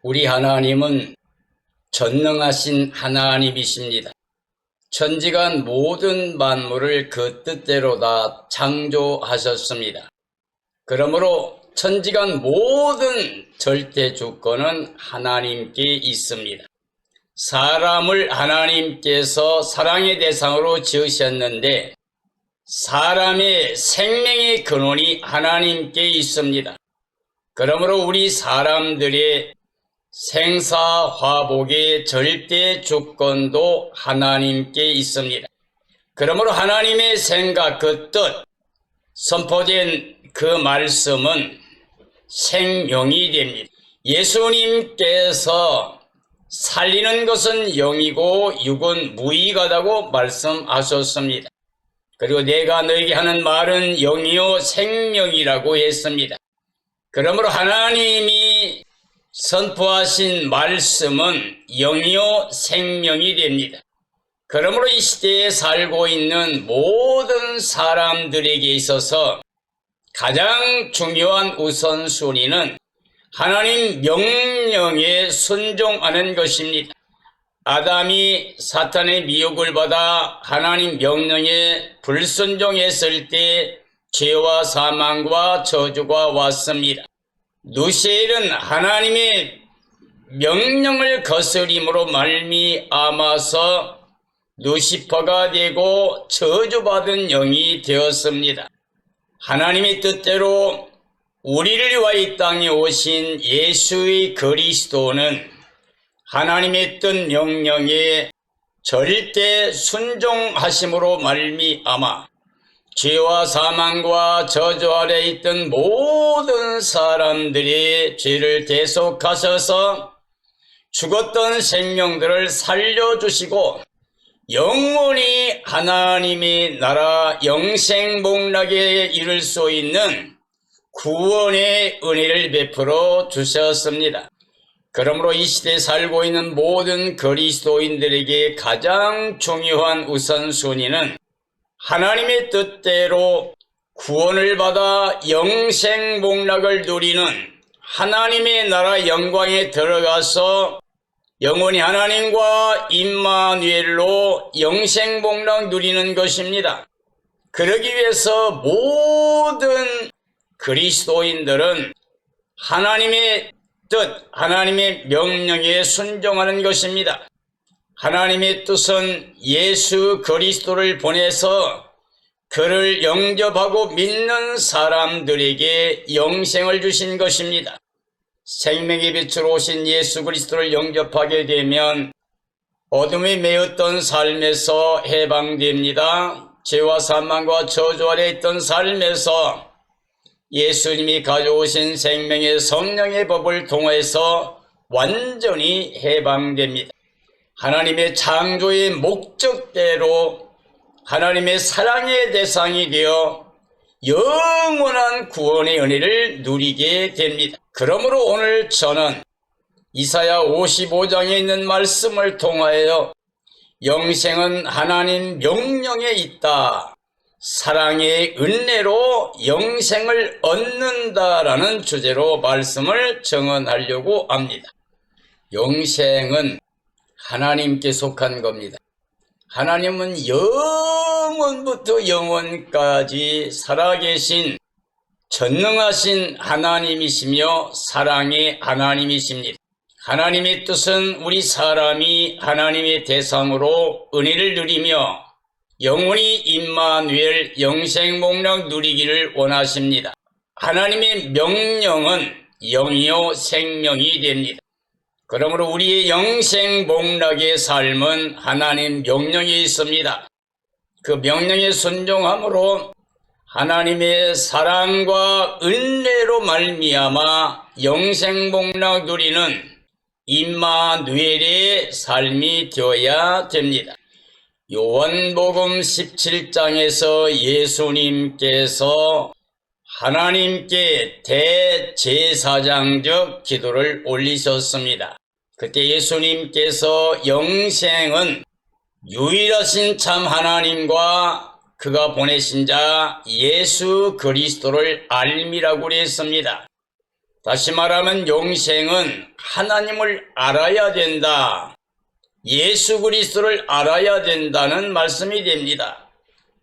우리 하나님은 전능하신 하나님이십니다. 천지간 모든 만물을 그 뜻대로 다 창조하셨습니다. 그러므로 천지간 모든 절대 주권은 하나님께 있습니다. 사람을 하나님께서 사랑의 대상으로 지으셨는데 사람의 생명의 근원이 하나님께 있습니다. 그러므로 우리 사람들의 생사화복의 절대 주권도 하나님께 있습니다. 그러므로 하나님의 생각, 그 뜻, 선포된 그 말씀은 생명이 됩니다. 예수님께서 살리는 것은 영이고 육은 무의하다고 말씀하셨습니다. 그리고 내가 너에게 하는 말은 영이요 생명이라고 했습니다. 그러므로 하나님이 선포하신 말씀은 영이요 생명이 됩니다. 그러므로 이 시대에 살고 있는 모든 사람들에게 있어서 가장 중요한 우선순위는 하나님 명령에 순종하는 것입니다. 아담이 사탄의 미혹을 받아 하나님 명령에 불순종했을 때 죄와 사망과 저주가 왔습니다. 누시엘은 하나님의 명령을 거스림으로 말미암아서 루시퍼가 되고 저주받은 영이 되었습니다. 하나님의 뜻대로 우리를 위하여 이 땅에 오신 예수의 그리스도는 하나님의 뜻 명령에 절대 순종하심으로 말미암아 죄와 사망과 저주 아래 있던 모든 사람들이 죄를 대속하셔서 죽었던 생명들을 살려주시고 영원히 하나님의 나라 영생복락에 이를 수 있는 구원의 은혜를 베풀어 주셨습니다. 그러므로 이 시대에 살고 있는 모든 그리스도인들에게 가장 중요한 우선순위는 하나님의 뜻대로 구원을 받아 영생복락을 누리는 하나님의 나라 영광에 들어가서 영원히 하나님과 임마누엘로 영생복락 누리는 것입니다. 그러기 위해서 모든 그리스도인들은 하나님의 뜻, 하나님의 명령에 순종하는 것입니다. 하나님의 뜻은 예수 그리스도를 보내서 그를 영접하고 믿는 사람들에게 영생을 주신 것입니다. 생명의 빛으로 오신 예수 그리스도를 영접하게 되면 어둠에 매였던 삶에서 해방됩니다. 죄와 사망과 저주 아래 있던 삶에서 예수님이 가져오신 생명의 성령의 법을 통해서 완전히 해방됩니다. 하나님의 창조의 목적대로 하나님의 사랑의 대상이 되어 영원한 구원의 은혜를 누리게 됩니다. 그러므로 오늘 저는 이사야 55장에 있는 말씀을 통하여 영생은 하나님 명령에 있다. 사랑의 은혜로 영생을 얻는다라는 주제로 말씀을 증언하려고 합니다. 영생은 하나님께 속한 겁니다. 하나님은 영원부터 영원까지 살아계신 전능하신 하나님이시며 사랑의 하나님이십니다. 하나님의 뜻은 우리 사람이 하나님의 대상으로 은혜를 누리며 영원히 임마누엘 영생복락 누리기를 원하십니다. 하나님의 명령은 영이요 생명이 됩니다. 그러므로 우리의 영생복락의 삶은 하나님 명령에 있습니다. 그 명령에 순종함으로 하나님의 사랑과 은혜로 말미암아 영생복락 누리는 임마누엘의 삶이 되어야 됩니다. 요한복음 17장에서 예수님께서 하나님께 대제사장적 기도를 올리셨습니다. 그때 예수님께서 영생은 유일하신 참 하나님과 그가 보내신 자 예수 그리스도를 알미라고 했습니다. 다시 말하면 영생은 하나님을 알아야 된다. 예수 그리스도를 알아야 된다는 말씀이 됩니다.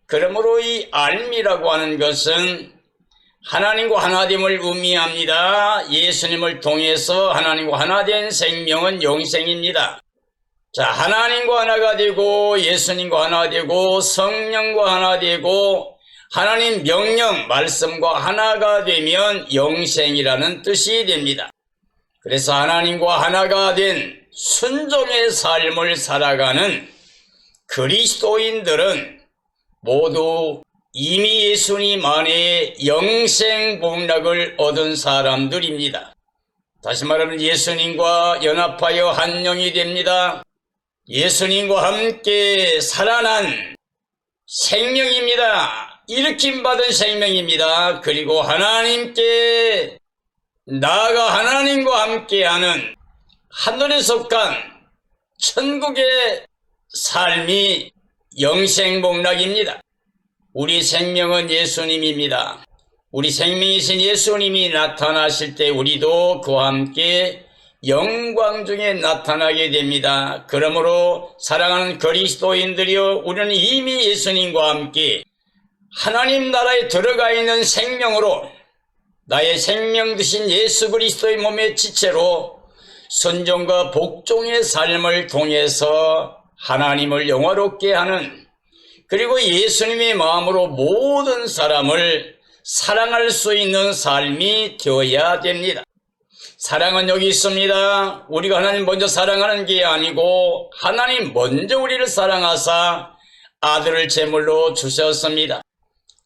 그러므로 이 알미라고 하는 것은 하나님과 하나됨을 의미합니다. 예수님을 통해서 하나님과 하나된 생명은 영생입니다. 자, 하나님과 하나가 되고 예수님과 하나 되고 성령과 하나 되고 하나님 명령, 말씀과 하나가 되면 영생이라는 뜻이 됩니다. 그래서 하나님과 하나가 된 순종의 삶을 살아가는 그리스도인들은 모두 이미 예수님 안에 영생 복락을 얻은 사람들입니다. 다시 말하면 예수님과 연합하여 한 영이 됩니다. 예수님과 함께 살아난 생명입니다. 일으킴받은 생명입니다. 그리고 하나님께 나아가 하나님과 함께하는 하늘에 속한 천국의 삶이 영생복락입니다. 우리 생명은 예수님입니다. 우리 생명이신 예수님이 나타나실 때 우리도 그와 함께 영광 중에 나타나게 됩니다. 그러므로 사랑하는 그리스도인들이여, 우리는 이미 예수님과 함께 하나님 나라에 들어가 있는 생명으로 나의 생명 드신 예수 그리스도의 몸의 지체로 순종과 복종의 삶을 통해서 하나님을 영화롭게 하는, 그리고 예수님의 마음으로 모든 사람을 사랑할 수 있는 삶이 되어야 됩니다. 사랑은 여기 있습니다. 우리가 하나님 먼저 사랑하는 게 아니고 하나님 먼저 우리를 사랑하사 아들을 제물로 주셨습니다.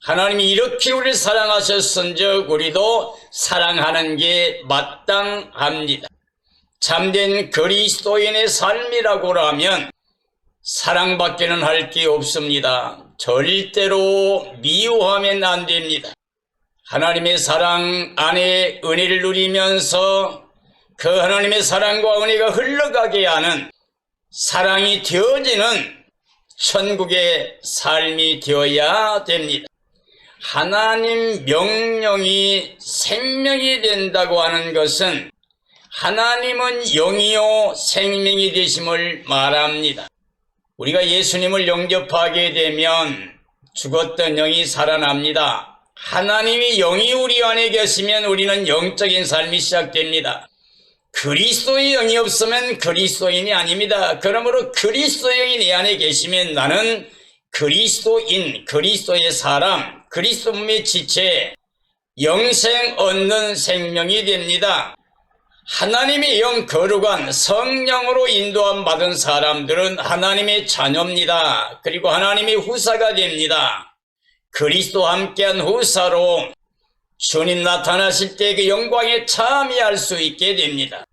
하나님이 이렇게 우리를 사랑하셨은즉 우리도 사랑하는 게 마땅합니다. 참된 그리스도인의 삶이라고 하면 사랑밖에는 할 게 없습니다. 절대로 미워하면 안 됩니다. 하나님의 사랑 안에 은혜를 누리면서 그 하나님의 사랑과 은혜가 흘러가게 하는 사랑이 되어지는 천국의 삶이 되어야 됩니다. 하나님 명령이 생명이 된다고 하는 것은 하나님은 영이요 생명이 되심을 말합니다. 우리가 예수님을 영접하게 되면 죽었던 영이 살아납니다. 하나님이 영이 우리 안에 계시면 우리는 영적인 삶이 시작됩니다. 그리스도의 영이 없으면 그리스도인이 아닙니다. 그러므로 그리스도의 영이 내 안에 계시면 나는 그리스도인, 그리스도의 사람, 그리스도 몸의 지체, 영생 얻는 생명이 됩니다. 하나님의 영 거룩한 성령으로 인도함 받은 사람들은 하나님의 자녀입니다. 그리고 하나님의 후사가 됩니다. 그리스도와 함께한 후사로 주님 나타나실 때 그 영광에 참여할 수 있게 됩니다.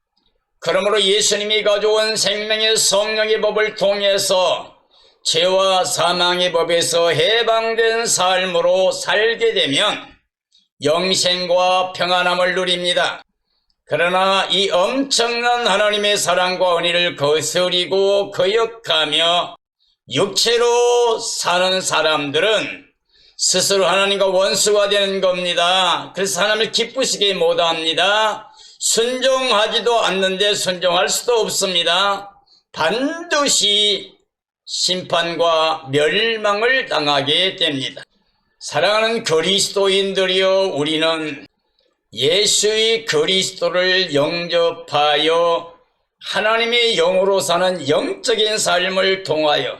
그러므로 예수님이 가져온 생명의 성령의 법을 통해서 죄와 사망의 법에서 해방된 삶으로 살게 되면 영생과 평안함을 누립니다. 그러나 이 엄청난 하나님의 사랑과 은혜를 거스리고 거역하며 육체로 사는 사람들은 스스로 하나님과 원수가 되는 겁니다. 그래서 하나님을 기쁘시게 못합니다. 순종하지도 않는데 순종할 수도 없습니다. 반드시 심판과 멸망을 당하게 됩니다. 사랑하는 그리스도인들이여, 우리는 예수의 그리스도를 영접하여 하나님의 영으로 사는 영적인 삶을 통하여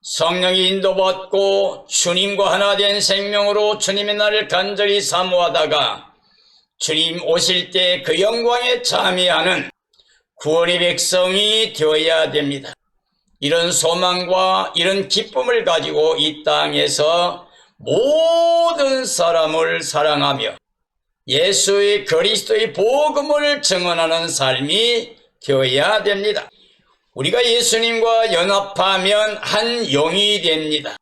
성령이 인도받고 주님과 하나 된 생명으로 주님의 날을 간절히 사모하다가 주님 오실 때 그 영광에 참여하는 구원의 백성이 되어야 됩니다. 이런 소망과 이런 기쁨을 가지고 이 땅에서 모든 사람을 사랑하며 예수의 그리스도의 복음을 증언하는 삶이 되어야 됩니다. 우리가 예수님과 연합하면 한 영이 됩니다.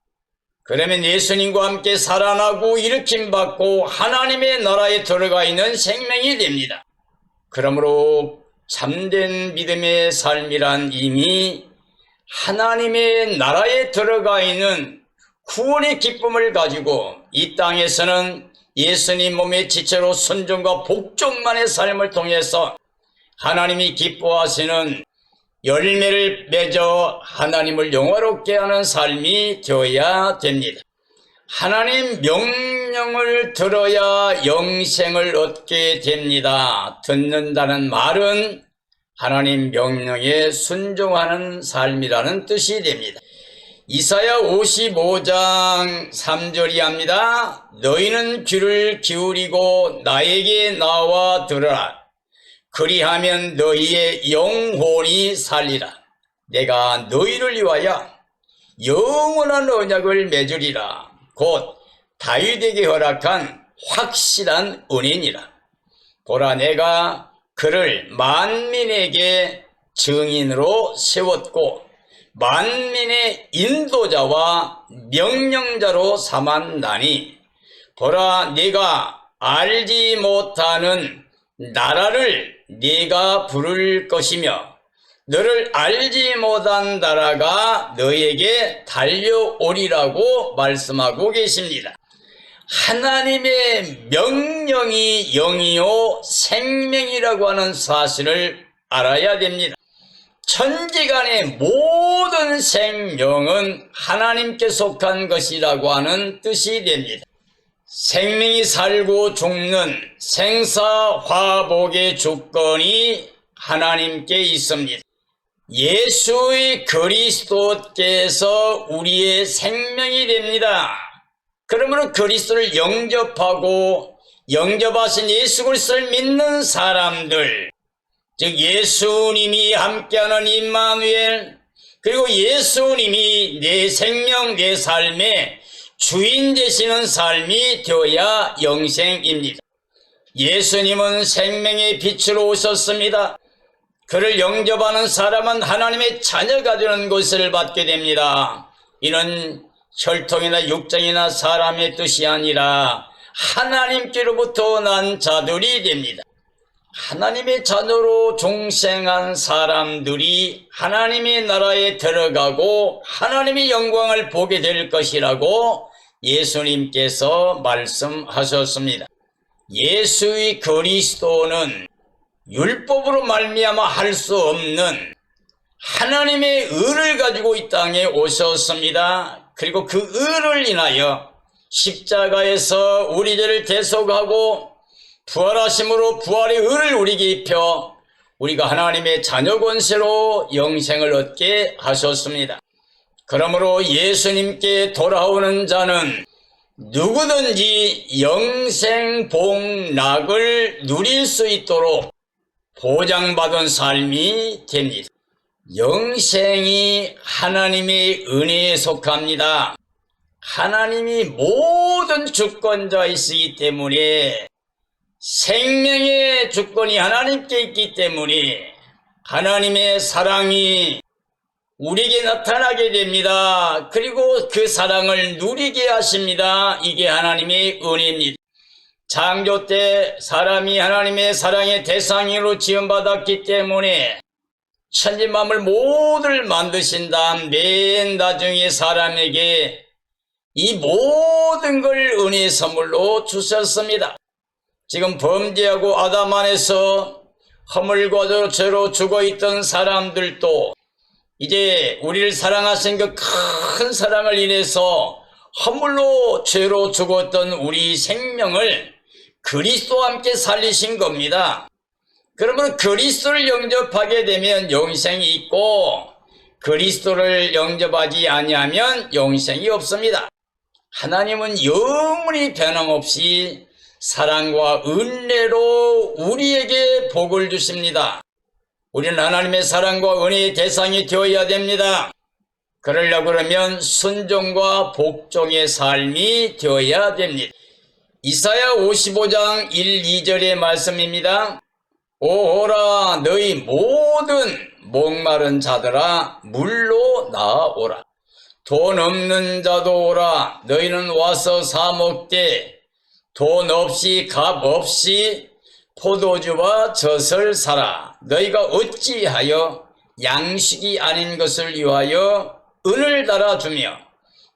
그러면 예수님과 함께 살아나고 일으킴받고 하나님의 나라에 들어가 있는 생명이 됩니다. 그러므로 참된 믿음의 삶이란 이미 하나님의 나라에 들어가 있는 구원의 기쁨을 가지고 이 땅에서는 예수님 몸의 지체로 순종과 복종만의 삶을 통해서 하나님이 기뻐하시는 열매를 맺어 하나님을 영화롭게 하는 삶이 되어야 됩니다. 하나님 명령을 들어야 영생을 얻게 됩니다. 듣는다는 말은 하나님 명령에 순종하는 삶이라는 뜻이 됩니다. 이사야 55장 3절이 합니다. 너희는 귀를 기울이고 나에게 나와 들으라. 그리하면 너희의 영혼이 살리라. 내가 너희를 위하여 영원한 언약을 맺으리라. 곧 다윗에게 허락한 확실한 은혜니라. 보라, 내가 그를 만민에게 증인으로 세웠고 만민의 인도자와 명령자로 삼았나니, 보라, 네가 알지 못하는 나라를 네가 부를 것이며 너를 알지 못한 나라가 너에게 달려오리라고 말씀하고 계십니다. 하나님의 명령이 영이요 생명이라고 하는 사실을 알아야 됩니다. 천지간의 모든 생명은 하나님께 속한 것이라고 하는 뜻이 됩니다. 생명이 살고 죽는 생사화복의 주권이 하나님께 있습니다. 예수의 그리스도께서 우리의 생명이 됩니다. 그러므로 그리스도를 영접하고 영접하신 예수 그리스도를 믿는 사람들, 즉 예수님이 함께하는 임마누엘, 그리고 예수님이 내 생명, 내 삶의 주인 되시는 삶이 되어야 영생입니다. 예수님은 생명의 빛으로 오셨습니다. 그를 영접하는 사람은 하나님의 자녀가 되는 것을 받게 됩니다. 이는 혈통이나 육정이나 사람의 뜻이 아니라 하나님께로부터 난 자들이 됩니다. 하나님의 자녀로 중생한 사람들이 하나님의 나라에 들어가고 하나님의 영광을 보게 될 것이라고 예수님께서 말씀하셨습니다. 예수의 그리스도는 율법으로 말미암아 할 수 없는 하나님의 의를 가지고 이 땅에 오셨습니다. 그리고 그 의를 인하여 십자가에서 우리 죄를 대속하고 부활하심으로 부활의 의를 우리에게 입혀 우리가 하나님의 자녀 권세로 영생을 얻게 하셨습니다. 그러므로 예수님께 돌아오는 자는 누구든지 영생 복락을 누릴 수 있도록 보장받은 삶이 됩니다. 영생이 하나님의 은혜에 속합니다. 하나님이 모든 주권자이시기 때문에 생명의 주권이 하나님께 있기 때문에 하나님의 사랑이 우리에게 나타나게 됩니다. 그리고 그 사랑을 누리게 하십니다. 이게 하나님의 은혜입니다. 창조 때 사람이 하나님의 사랑의 대상으로 지음받았기 때문에 천지만물 모두를 만드신 다음 맨 나중에 사람에게 이 모든 걸 은혜의 선물로 주셨습니다. 지금 범죄하고 아담 안에서 허물과 죄로 죽어있던 사람들도 이제 우리를 사랑하신 그 큰 사랑을 인해서 허물로 죄로 죽었던 우리 생명을 그리스도와 함께 살리신 겁니다. 그러면 그리스도를 영접하게 되면 영생이 있고 그리스도를 영접하지 아니하면 영생이 없습니다. 하나님은 영원히 변함없이 사랑과 은혜로 우리에게 복을 주십니다. 우리는 하나님의 사랑과 은혜의 대상이 되어야 됩니다. 그러려고 그러면 순종과 복종의 삶이 되어야 됩니다. 이사야 55장 1, 2절의 말씀입니다. 오라 너희 모든 목마른 자들아 물로 나아오라. 돈 없는 자도 오라. 너희는 와서 사 먹되 돈 없이 값 없이 포도주와 젖을 사라. 너희가 어찌하여 양식이 아닌 것을 위하여 은을 달아주며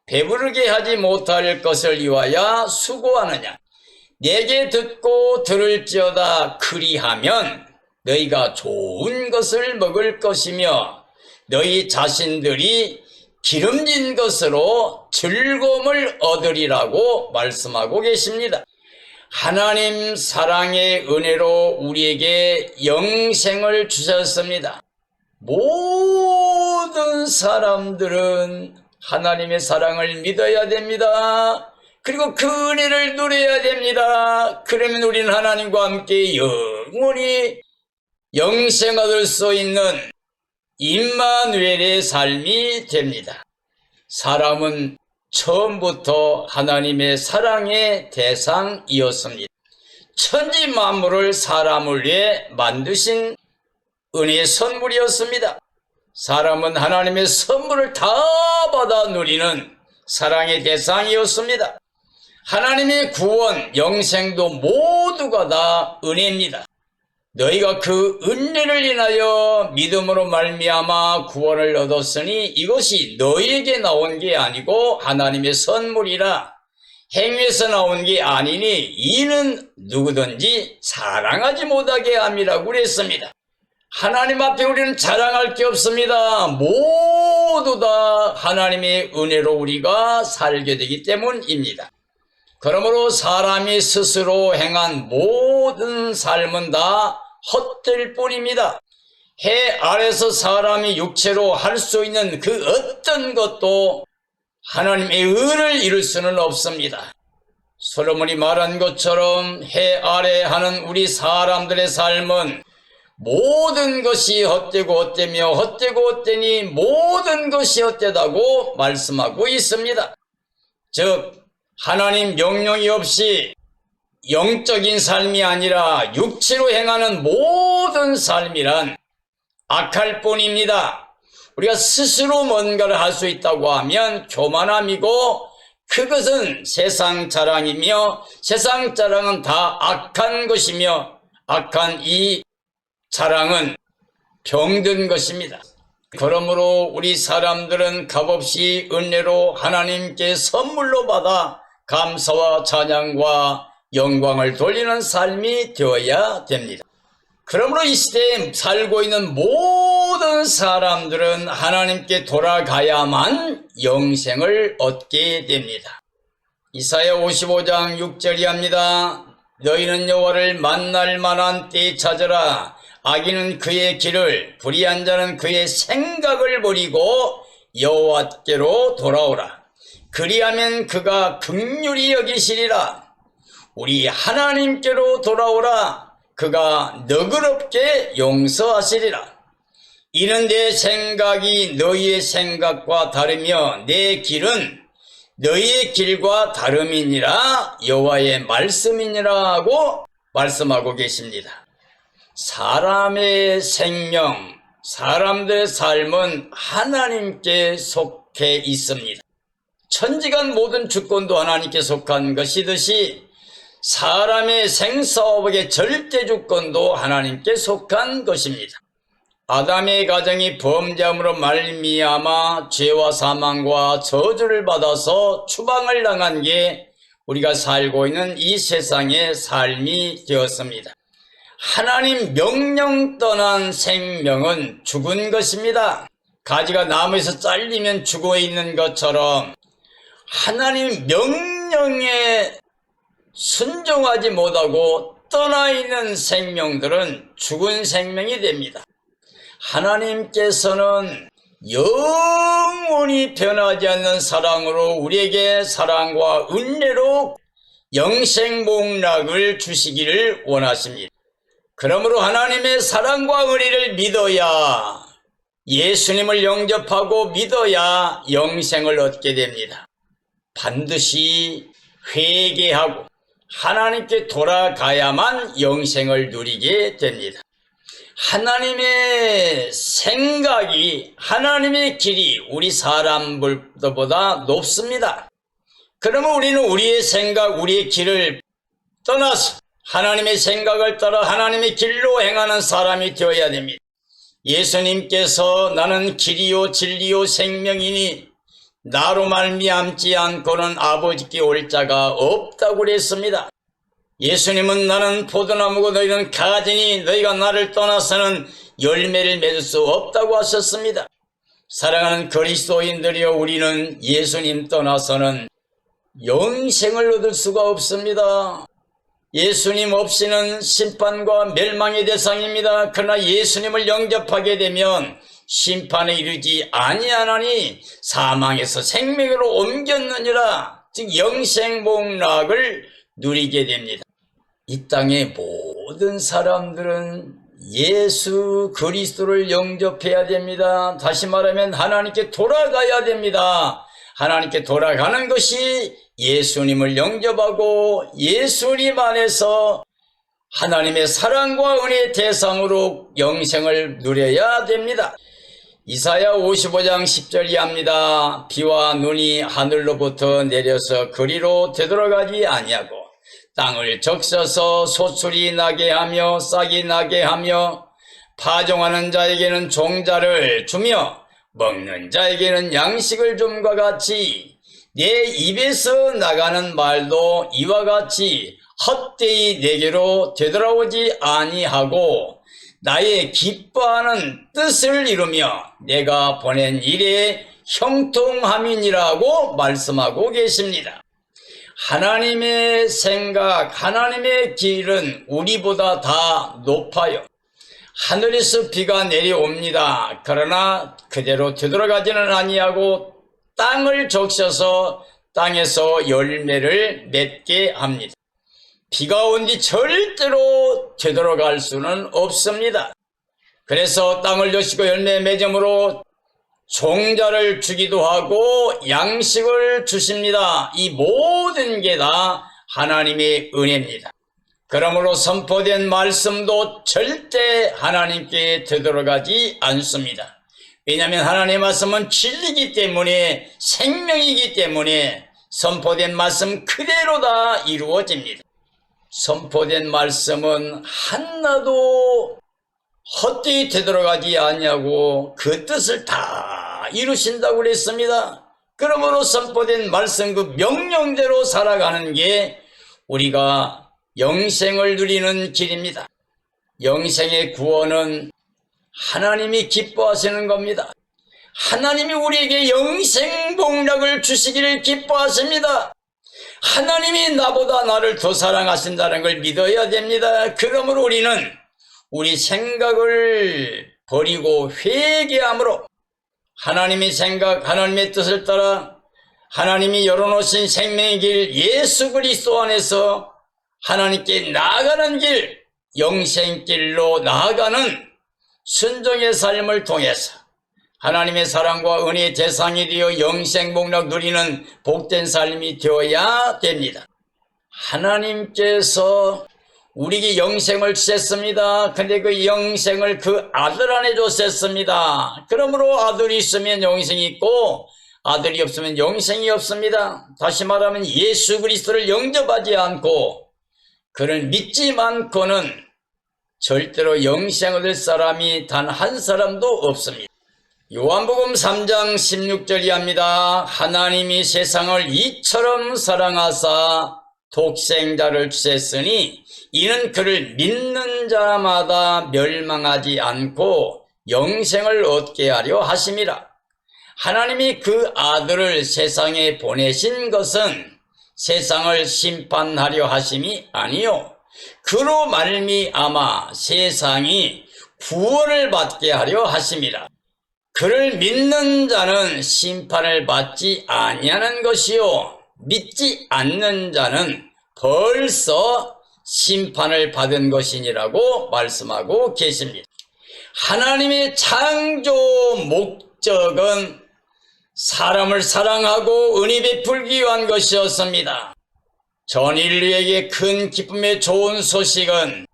배부르게 하지 못할 것을 위하여 수고하느냐. 내게 듣고 들을지어다. 그리하면 너희가 좋은 것을 먹을 것이며 너희 자신들이 기름진 것으로 즐거움을 얻으리라고 말씀하고 계십니다. 하나님 사랑의 은혜로 우리에게 영생을 주셨습니다. 모든 사람들은 하나님의 사랑을 믿어야 됩니다. 그리고 그 은혜를 누려야 됩니다. 그러면 우리는 하나님과 함께 영원히 영생 얻을 수 있는 임마누엘의 삶이 됩니다. 사람은 처음부터 하나님의 사랑의 대상이었습니다. 천지 만물을 사람을 위해 만드신 은혜의 선물이었습니다. 사람은 하나님의 선물을 다 받아 누리는 사랑의 대상이었습니다. 하나님의 구원, 영생도 모두가 다 은혜입니다. 너희가 그 은혜를 인하여 믿음으로 말미암아 구원을 얻었으니 이것이 너희에게 나온 게 아니고 하나님의 선물이라. 행위에서 나온 게 아니니 이는 누구든지 자랑하지 못하게 함이라고 그랬습니다. 하나님 앞에 우리는 자랑할 게 없습니다. 모두 다 하나님의 은혜로 우리가 살게 되기 때문입니다. 그러므로 사람이 스스로 행한 모든 삶은 다 헛될 뿐입니다. 해 아래서 사람이 육체로 할 수 있는 그 어떤 것도 하나님의 의를 이룰 수는 없습니다. 솔로몬이 말한 것처럼 해 아래 하는 우리 사람들의 삶은 모든 것이 헛되고 헛되며 헛되고 헛되니 모든 것이 헛되다고 말씀하고 있습니다. 즉 하나님 명령이 없이 영적인 삶이 아니라 육체로 행하는 모든 삶이란 악할 뿐입니다. 우리가 스스로 뭔가를 할 수 있다고 하면 교만함이고 그것은 세상 자랑이며 세상 자랑은 다 악한 것이며 악한 이 자랑은 병든 것입니다. 그러므로 우리 사람들은 값없이 은혜로 하나님께 선물로 받아 감사와 찬양과 영광을 돌리는 삶이 되어야 됩니다. 그러므로 이 시대에 살고 있는 모든 사람들은 하나님께 돌아가야만 영생을 얻게 됩니다. 이사야 55장 6절이 합니다. 너희는 여호와를 만날 만한 때에 찾으라. 악인은 그의 길을, 불의한 자는 그의 생각을 버리고 여호와께로 돌아오라. 그리하면 그가 긍휼히 여기시리라. 우리 하나님께로 돌아오라. 그가 너그럽게 용서하시리라. 이는 내 생각이 너희의 생각과 다르며 내 길은 너희의 길과 다름이니라. 여호와의 말씀이니라 하고 말씀하고 계십니다. 사람의 생명, 사람들의 삶은 하나님께 속해 있습니다. 천지간 모든 주권도 하나님께 속한 것이듯이 사람의 생사업의 절대 주권도 하나님께 속한 것입니다. 아담의 가정이 범죄함으로 말미암아 죄와 사망과 저주를 받아서 추방을 당한 게 우리가 살고 있는 이 세상의 삶이 되었습니다. 하나님 명령 떠난 생명은 죽은 것입니다. 가지가 나무에서 잘리면 죽어 있는 것처럼 하나님 명령에 순종하지 못하고 떠나 있는 생명들은 죽은 생명이 됩니다. 하나님께서는 영원히 변하지 않는 사랑으로 우리에게 사랑과 은혜로 영생복락을 주시기를 원하십니다. 그러므로 하나님의 사랑과 은혜를 믿어야, 예수님을 영접하고 믿어야 영생을 얻게 됩니다. 반드시 회개하고 하나님께 돌아가야만 영생을 누리게 됩니다. 하나님의 생각이, 하나님의 길이 우리 사람들보다 높습니다. 그러면 우리는 우리의 생각, 우리의 길을 떠나서 하나님의 생각을 따라 하나님의 길로 행하는 사람이 되어야 됩니다. 예수님께서 나는 길이요 진리요 생명이니 나로 말미암지 않고는 아버지께 올 자가 없다고 그랬습니다. 예수님은 나는 포도나무고 너희는 가지니 너희가 나를 떠나서는 열매를 맺을 수 없다고 하셨습니다. 사랑하는 그리스도인들이여, 우리는 예수님 떠나서는 영생을 얻을 수가 없습니다. 예수님 없이는 심판과 멸망의 대상입니다. 그러나 예수님을 영접하게 되면 심판에 이르지 아니하나니 사망에서 생명으로 옮겼느니라, 즉 영생복락을 누리게 됩니다. 이 땅의 모든 사람들은 예수 그리스도를 영접해야 됩니다. 다시 말하면 하나님께 돌아가야 됩니다. 하나님께 돌아가는 것이 예수님을 영접하고 예수님 안에서 하나님의 사랑과 은혜의 대상으로 영생을 누려야 됩니다. 이사야 55장 10절이 합니다. 비와 눈이 하늘로부터 내려서 그리로 되돌아가지 아니하고 땅을 적셔서 소출이 나게 하며 싹이 나게 하며 파종하는 자에게는 종자를 주며 먹는 자에게는 양식을 줌과 같이 내 입에서 나가는 말도 이와 같이 헛되이 내게로 되돌아오지 아니하고 나의 기뻐하는 뜻을 이루며 내가 보낸 일에 형통함이니라고 말씀하고 계십니다. 하나님의 생각, 하나님의 길은 우리보다 다 높아요. 하늘에서 비가 내려옵니다. 그러나 그대로 되돌아가지는 아니하고 땅을 적셔서 땅에서 열매를 맺게 합니다. 비가 온 뒤 절대로 되돌아갈 수는 없습니다. 그래서 땅을 여시고 열매 맺음으로 종자를 주기도 하고 양식을 주십니다. 이 모든 게 다 하나님의 은혜입니다. 그러므로 선포된 말씀도 절대 하나님께 되돌아가지 않습니다. 왜냐하면 하나님의 말씀은 진리이기 때문에, 생명이기 때문에 선포된 말씀 그대로 다 이루어집니다. 선포된 말씀은 하나도 헛되이 되돌아가지 않냐고 그 뜻을 다 이루신다고 그랬습니다. 그러므로 선포된 말씀 그 명령대로 살아가는 게 우리가 영생을 누리는 길입니다. 영생의 구원은 하나님이 기뻐하시는 겁니다. 하나님이 우리에게 영생복락을 주시기를 기뻐하십니다. 하나님이 나보다 나를 더 사랑하신다는 걸 믿어야 됩니다. 그러므로 우리는 우리 생각을 버리고 회개함으로 하나님의 생각, 하나님의 뜻을 따라 하나님이 열어놓으신 생명의 길 예수 그리스도 안에서 하나님께 나아가는 길, 영생길로 나아가는 순종의 삶을 통해서 하나님의 사랑과 은혜의 대상이 되어 영생복락 누리는 복된 삶이 되어야 됩니다. 하나님께서 우리에게 영생을 주셨습니다. 근데 그 영생을 그 아들 안에 주셨습니다. 그러므로 아들이 있으면 영생이 있고 아들이 없으면 영생이 없습니다. 다시 말하면 예수 그리스도를 영접하지 않고 그를 믿지 않고는 절대로 영생을 얻을 사람이 단 한 사람도 없습니다. 요한복음 3장 16절이 합니다. 하나님이 세상을 이처럼 사랑하사 독생자를 주셨으니 이는 그를 믿는 자마다 멸망하지 않고 영생을 얻게 하려 하심이라. 하나님이 그 아들을 세상에 보내신 것은 세상을 심판하려 하심이 아니요 그로 말미암아 세상이 구원을 받게 하려 하심이라. 그를 믿는 자는 심판을 받지 아니하는 것이요 믿지 않는 자는 벌써 심판을 받은 것이니라고 말씀하고 계십니다. 하나님의 창조 목적은 사람을 사랑하고 은혜 베풀기 위한 것이었습니다. 전 인류에게 큰 기쁨의 좋은 소식은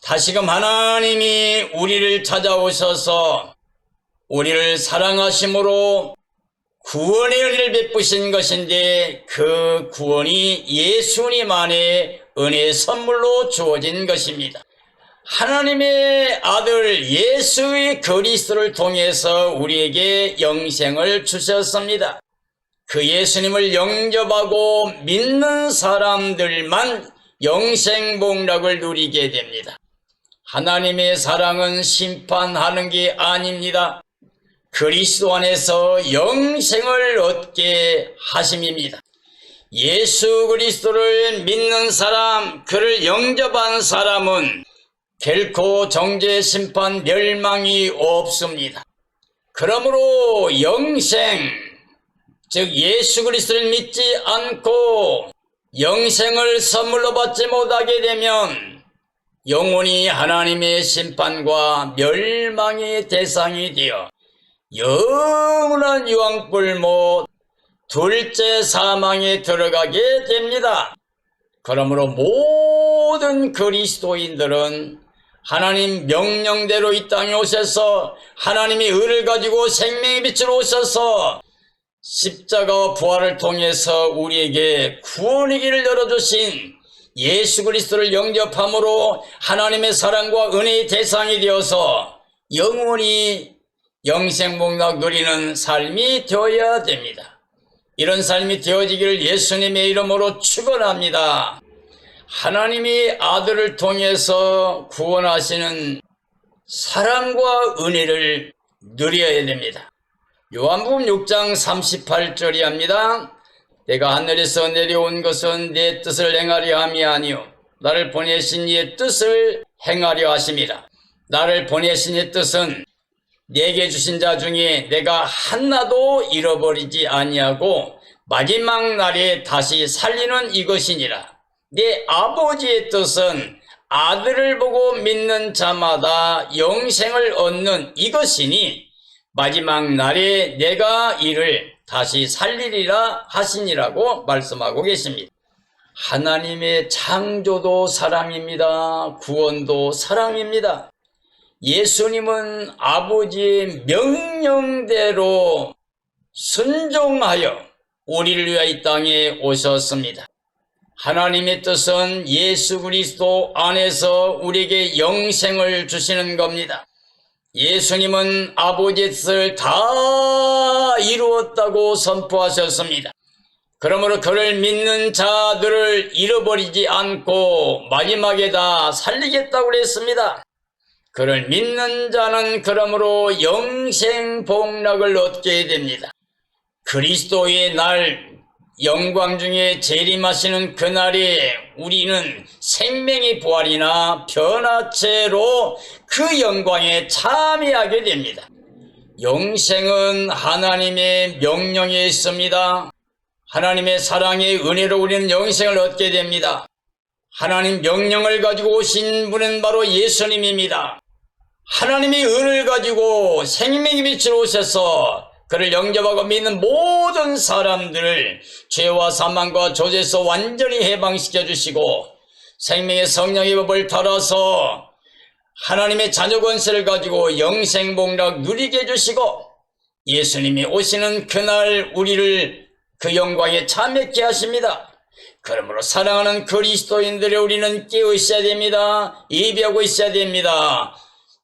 다시금 하나님이 우리를 찾아오셔서 우리를 사랑하심으로 구원의 은혜를 베푸신 것인데 그 구원이 예수님 안에 은혜의 선물로 주어진 것입니다. 하나님의 아들 예수의 그리스도를 통해서 우리에게 영생을 주셨습니다. 그 예수님을 영접하고 믿는 사람들만 영생복락을 누리게 됩니다. 하나님의 사랑은 심판하는 게 아닙니다. 그리스도 안에서 영생을 얻게 하심입니다. 예수 그리스도를 믿는 사람, 그를 영접한 사람은 결코 정죄, 심판, 멸망이 없습니다. 그러므로 영생, 즉 예수 그리스도를 믿지 않고 영생을 선물로 받지 못하게 되면 영원히 하나님의 심판과 멸망의 대상이 되어 영원한 유황불못 둘째 사망에 들어가게 됩니다. 그러므로 모든 그리스도인들은 하나님 명령대로 이 땅에 오셔서 하나님의 의를 가지고 생명의 빛으로 오셔서 십자가와 부활을 통해서 우리에게 구원의 길을 열어주신 예수 그리스도를 영접함으로 하나님의 사랑과 은혜의 대상이 되어서 영원히 영생복락 누리는 삶이 되어야 됩니다. 이런 삶이 되어지기를 예수님의 이름으로 축원합니다. 하나님이 아들을 통해서 구원하시는 사랑과 은혜를 누려야 됩니다. 요한복음 6장 38절이 합니다. 내가 하늘에서 내려온 것은 내 뜻을 행하려 함이 아니요 나를 보내신 이의 뜻을 행하려 하심이라. 나를 보내신 이의 뜻은 내게 주신 자 중에 내가 하나도 잃어버리지 아니하고 마지막 날에 다시 살리는 이것이니라. 내 아버지의 뜻은 아들을 보고 믿는 자마다 영생을 얻는 이것이니 마지막 날에 내가 이를 다시 살리리라 하시니라고 말씀하고 계십니다. 하나님의 창조도 사랑입니다. 구원도 사랑입니다. 예수님은 아버지의 명령대로 순종하여 우리를 위하여 이 땅에 오셨습니다. 하나님의 뜻은 예수 그리스도 안에서 우리에게 영생을 주시는 겁니다. 예수님은 아버지의 뜻을 다 이루었다고 선포하셨습니다. 그러므로 그를 믿는 자들을 잃어버리지 않고 마지막에 다 살리겠다고 그랬습니다. 그를 믿는 자는 그러므로 영생복락을 얻게 됩니다. 그리스도의 날, 영광 중에 재림하시는 그날에 우리는 생명의 부활이나 변화체로 그 영광에 참여하게 됩니다. 영생은 하나님의 명령에 있습니다. 하나님의 사랑의 은혜로 우리는 영생을 얻게 됩니다. 하나님 명령을 가지고 오신 분은 바로 예수님입니다. 하나님의 은혜를 가지고 생명의 빛으로 오셔서 그를 영접하고 믿는 모든 사람들을 죄와 사망과 조제에서 완전히 해방시켜 주시고 생명의 성령의 법을 따라서 하나님의 자녀 권세를 가지고 영생복락 누리게 해주시고 예수님이 오시는 그날 우리를 그 영광에 참여케 하십니다. 그러므로 사랑하는 그리스도인들의 우리는 깨어 있어야 됩니다. 예비하고 있어야 됩니다.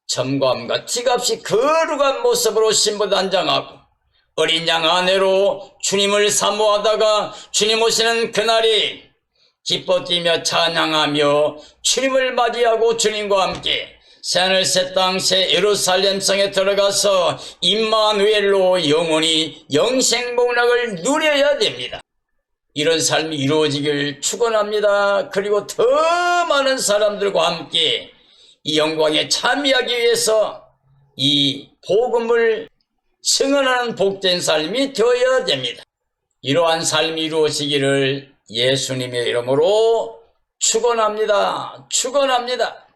점검과 티값이 거룩한 모습으로 신부단장하고 어린 양 아내로 주님을 사모하다가 주님 오시는 그날이 기뻐 뛰며 찬양하며 주님을 맞이하고 주님과 함께 새하늘 새 땅 새 예루살렘 성에 들어가서 임마누엘로 영원히 영생복락을 누려야 됩니다. 이런 삶이 이루어지길 축원합니다. 그리고 더 많은 사람들과 함께 이 영광에 참여하기 위해서 이 복음을 승언하는 복된 삶이 되어야 됩니다. 이러한 삶이 이루어지기를 예수님의 이름으로 축원합니다. 축원합니다.